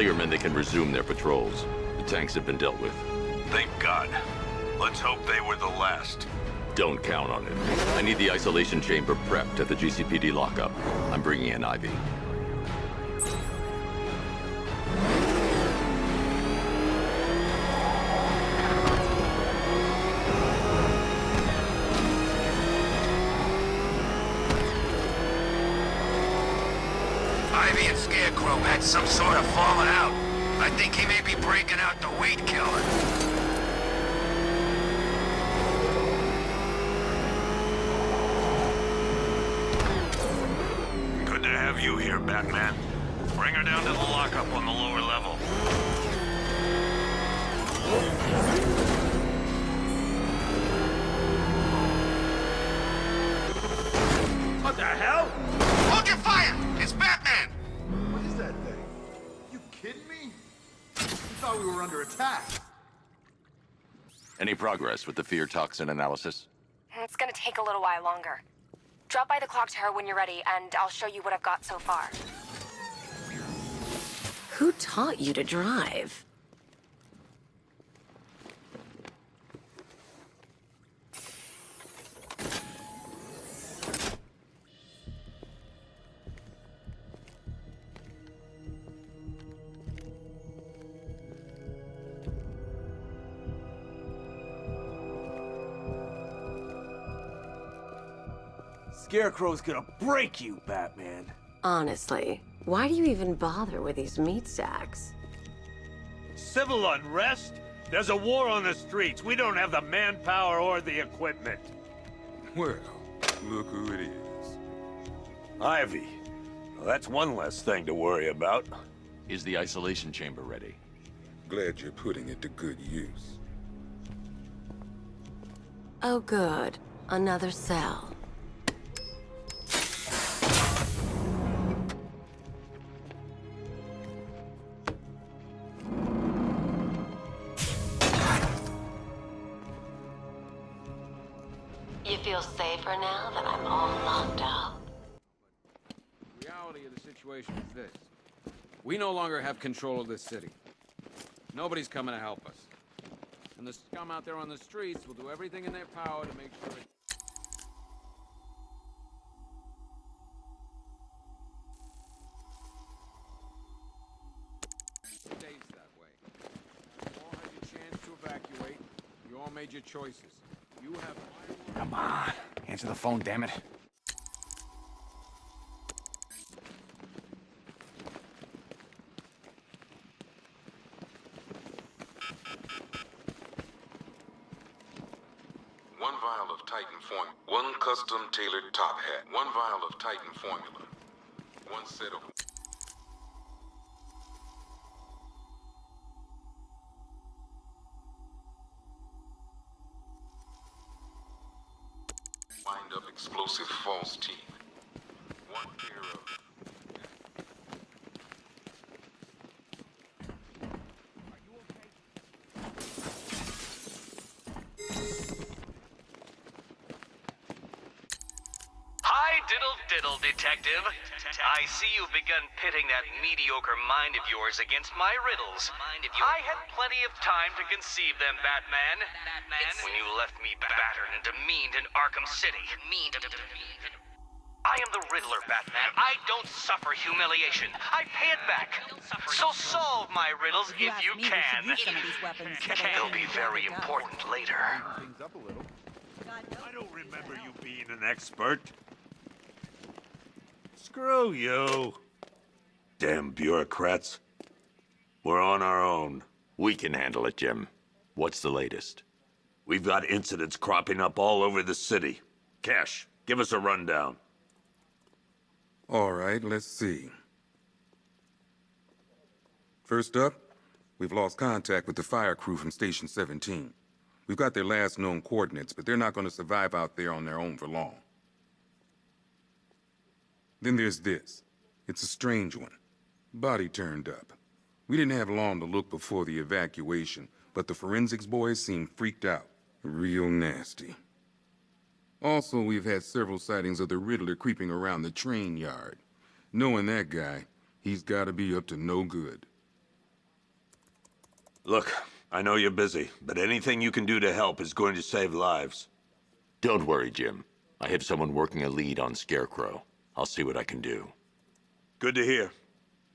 your men they can resume their patrols. The tanks have been dealt with. Thank God. Let's hope they were the last. Don't count on it. I need the isolation chamber prepped at the GCPD lockup. I'm bringing in Ivy. Ivy and Scarecrow had some sort of falling out. I think he may be breaking out the weed killer. Good to have you here, Batman. Bring her down to the lockup on the lower level. What the hell? Hold your fire! It's Batman! What is that thing? You kidding me? We thought we were under attack. Any progress with the fear toxin analysis? It's gonna take a little while longer. Drop by the clock tower when you're ready, and I'll show you what I've got so far. Who taught you to drive? Scarecrow's gonna break you, Batman. Honestly, why do you even bother with these meat sacks? Civil unrest? There's a war on the streets. We don't have the manpower or the equipment. Well, look who it is. Ivy. Well, that's one less thing to worry about. Is the isolation chamber ready? Glad you're putting it to good use. Oh good, another cell. You feel safer now that I'm all locked out? The reality of the situation is this. We no longer have control of this city. Nobody's coming to help us. And the scum out there on the streets will do everything in their power to make sure it stays that way. You all had your chance to evacuate. You all made your choices. You have... Come on, answer the phone, damn it. One vial of Titan formula. One custom-tailored top hat. One vial of Titan formula. One set of... wind-up explosive false teeth. One pair of... Hi, diddle-diddle, detective. I see you've begun pitting that mediocre mind of yours against my riddles. I had plenty of time to conceive them, Batman. When you left me battered and demeaned in Arkham City. I am the Riddler, Batman. I don't suffer humiliation. I pay it back. So solve my riddles if you can. They'll be very important later. I don't remember you being an expert. Screw you. Damn bureaucrats. We're on our own. We can handle it, Jim. What's the latest? We've got incidents cropping up all over the city. Cash, give us a rundown. All right, let's see. First up, we've lost contact with the fire crew from Station 17. We've got their last known coordinates, but they're not going to survive out there on their own for long. Then there's this. It's a strange one. Body turned up. We didn't have long to look before the evacuation, but the forensics boys seemed freaked out. Real nasty. Also, we've had several sightings of the Riddler creeping around the train yard. Knowing that guy, he's got to be up to no good. Look, I know you're busy, but anything you can do to help is going to save lives. Don't worry, Jim. I have someone working a lead on Scarecrow. I'll see what I can do. Good to hear.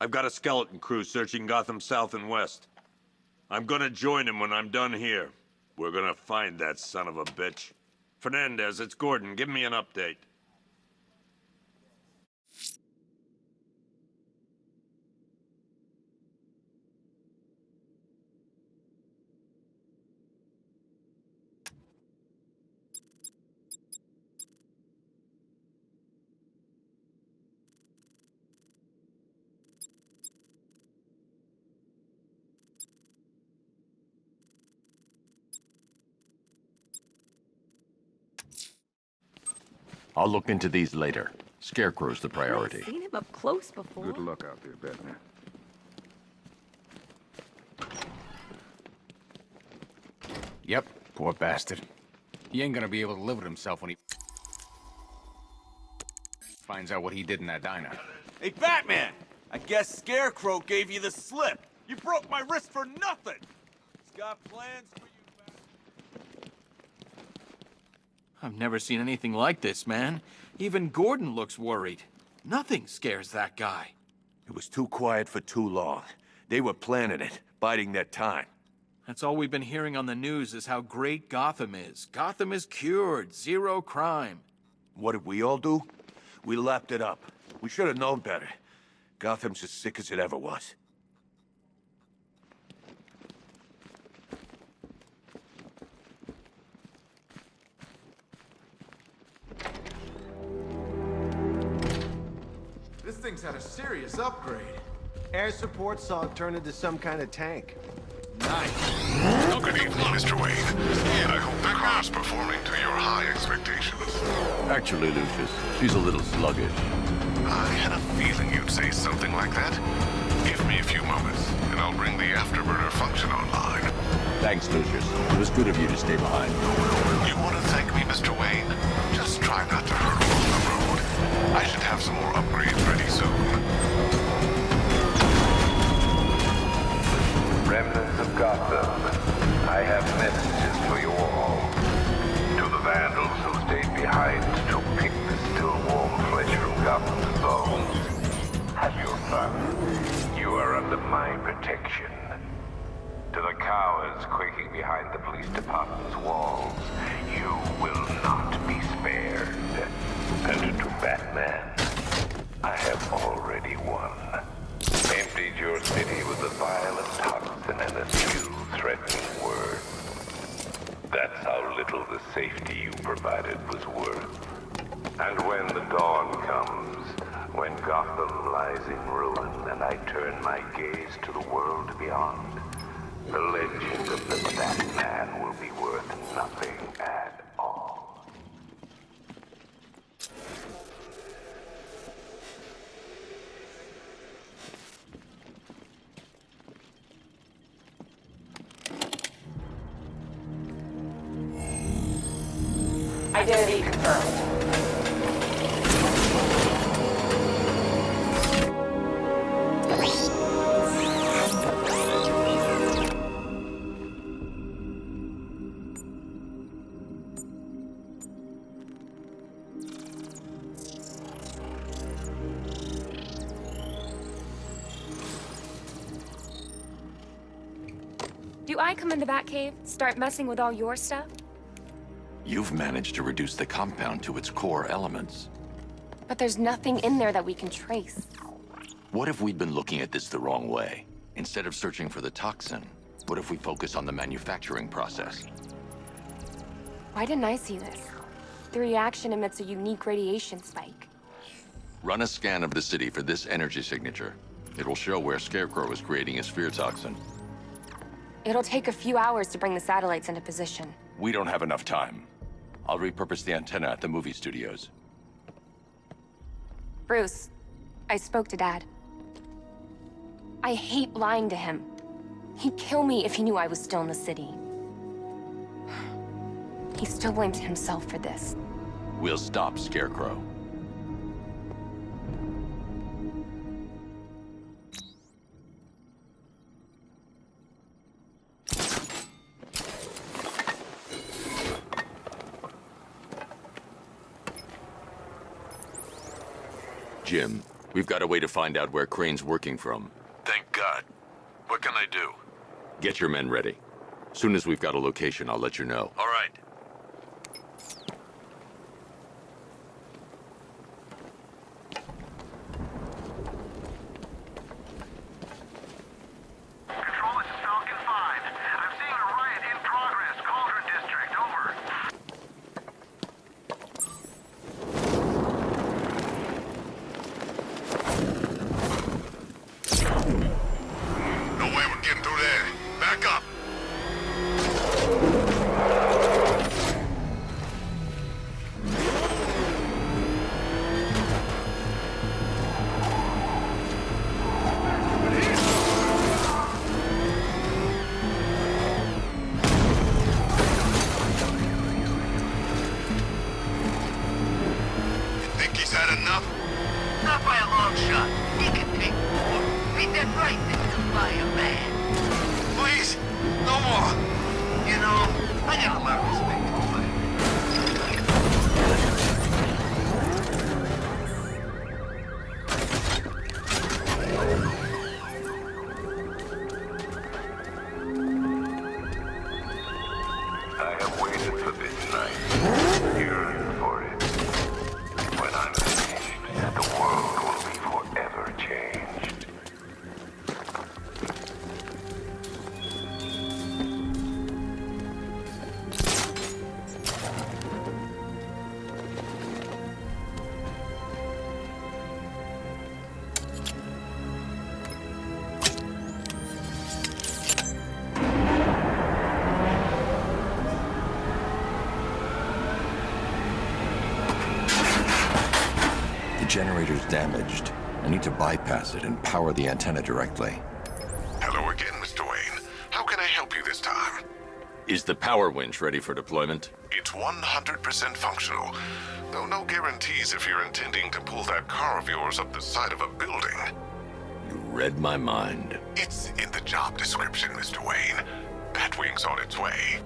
I've got a skeleton crew searching Gotham South and West. I'm gonna join him when I'm done here. We're gonna find that son of a bitch. Fernandez, it's Gordon. Give me an update. I'll look into these later. Scarecrow's the priority. I've seen him up close before. Good luck out there, Batman. Yep, poor bastard. He ain't gonna be able to live with himself when he finds out what he did in that diner. Hey, Batman! I guess Scarecrow gave you the slip. You broke my wrist for nothing. He's got plans for you, Batman. I've never seen anything like this, man. Even Gordon looks worried. Nothing scares that guy. It was too quiet for too long. They were planning it, biding their time. That's all we've been hearing on the news is how great Gotham is. Gotham is cured, zero crime. What did we all do? We lapped it up. We should have known better. Gotham's as sick as it ever was. This thing's had a serious upgrade. Air support saw it turn into some kind of tank. Good evening, Mr. Wayne. I hope the car's performing to your high expectations. Actually, Lucius, she's a little sluggish. I had a feeling you'd say something like that. Give me a few moments, and I'll bring the afterburner function online. Thanks, Lucius. It was good of you to stay behind. You want to thank me, Mr. Wayne? Just try not to hurtle on the road. I should have some more upgrades ready soon. Remnants of Gotham, I have messages for you all. To the vandals who stayed behind to pick the still warm flesh from Gotham's bones, have your fun. You are under my protection. To the cowards quaking behind the police department's walls, you will not be spared. And to Batman, I have already won. Emptied your city with a violent toxin and a few threatening words. That's how little the safety you provided was worth. And when the dawn comes, when Gotham lies in ruin and I turn my gaze to the world beyond, the legend of the Batman will be worth nothing at all. Identity confirmed. Do I come in the Batcave, start messing with all your stuff? You've managed to reduce the compound to its core elements. But there's nothing in there that we can trace. What if we'd been looking at this the wrong way? Instead of searching for the toxin, what if we focus on the manufacturing process? Why didn't I see this? The reaction emits a unique radiation spike. Run a scan of the city for this energy signature. It will show where Scarecrow is creating his fear toxin. It'll take a few hours to bring the satellites into position. We don't have enough time. I'll repurpose the antenna at the movie studios. Bruce, I spoke to Dad. I hate lying to him. He'd kill me if he knew I was still in the city. He still blames himself for this. We'll stop Scarecrow. Jim, we've got a way to find out where Crane's working from. Thank God. What can I do? Get your men ready. Soon as we've got a location, I'll let you know. All right. Control, this is Falcon 5. I'm seeing a riot in progress. Cauldron District, over. No way we're getting through there. Back up. Think he's had enough? Not by a long shot. He can take more. Ain't that right, Mr. Fireman? Please, no more. You know, I got a lot of respect for firemen. I have waited for this night, yearned for it. When I'm finished, the world will be forever changed. The generator's damaged. I need to bypass it and power the antenna directly. Hello again, Mr. Wayne. How can I help you this time? Is the power winch ready for deployment? It's 100% functional, though no guarantees if you're intending to pull that car of yours up the side of a building. You read my mind. It's in the job description, Mr. Wayne. Batwing's on its way.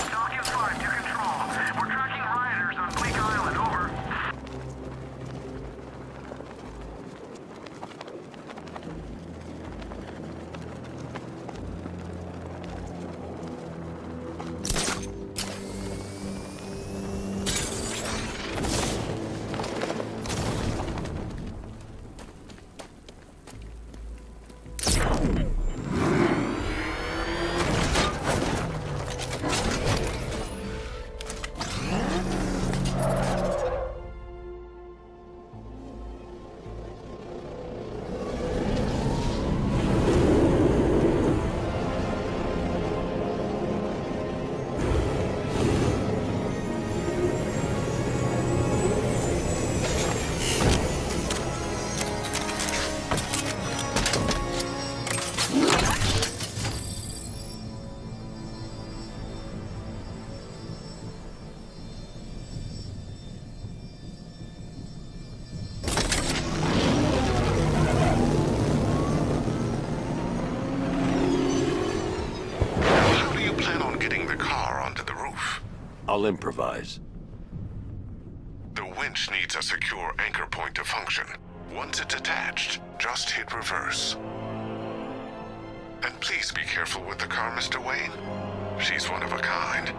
Falcon 5 to control. We're tracking rioters on Bleak Island, over. I'll improvise. The winch needs a secure anchor point to function. Once it's attached, just hit reverse. And please be careful with the car, Mr. Wayne. She's one of a kind.